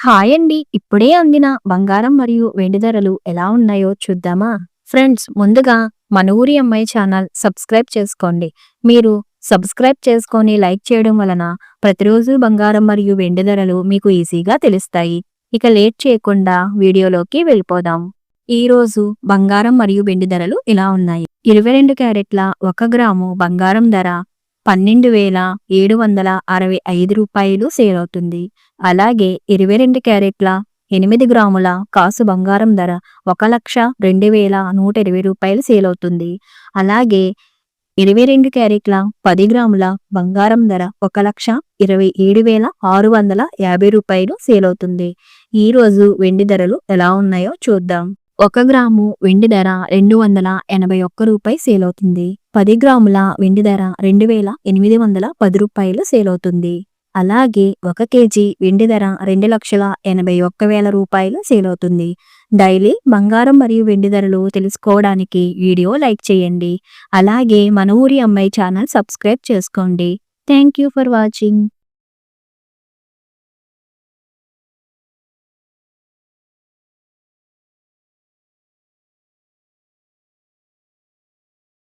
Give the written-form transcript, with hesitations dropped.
Hi అండి. ఇప్పుడే అందిన బంగారం మరియు వెండి ధరలు ఎలా ఉన్నాయో చూద్దామా? ఫ్రెండ్స్, ముందుగా మన ఊరి అమ్మాయి ఛానల్ సబ్స్క్రైబ్ చేసుకోండి. మీరు సబ్స్క్రైబ్ చేసుకొని లైక్ చేయడం వలన ప్రతిరోజు బంగారం మరియు వెండి ధరలు మీకు ఈజీగా తెలుస్తాయి. ఇక లేట్ చేయకుండా వీడియోలోకి వెళ్ళిపోదాం. ఈరోజు బంగారం మరియు వెండి ధరలు ఇలా ఉన్నాయి. 22 క్యారెట్ల 1 గ్రాము బంగారం ధర 12,765 రూపాయలు సేల్ అవుతుంది. అలాగే 22 క్యారెట్ల 8 గ్రాముల కాసు బంగారం ధర 1,02,120 రూపాయలు సేల్ అవుతుంది. అలాగే 22 క్యారెట్ల 10 గ్రాముల బంగారం ధర 1,27,650 రూపాయలు సేల్ అవుతుంది. ఈరోజు వెండి ధరలు ఎలా ఉన్నాయో చూద్దాం. 1 గ్రాము వెండి ధర 281 రూపాయి సేల్ అవుతుంది. 10 గ్రాముల వెండి ధర 2,810 రూపాయలు సేల్ అవుతుంది. అలాగే 1 కేజీ వెండి ధర 2,81,000 రూపాయలు సేల్ అవుతుంది. డైలీ బంగారం మరియు వెండి ధరలు తెలుసుకోవడానికి వీడియో లైక్ చేయండి. అలాగే మన ఊరి అమ్మాయి ఛానల్ సబ్స్క్రైబ్ చేసుకోండి. Thank you for watching.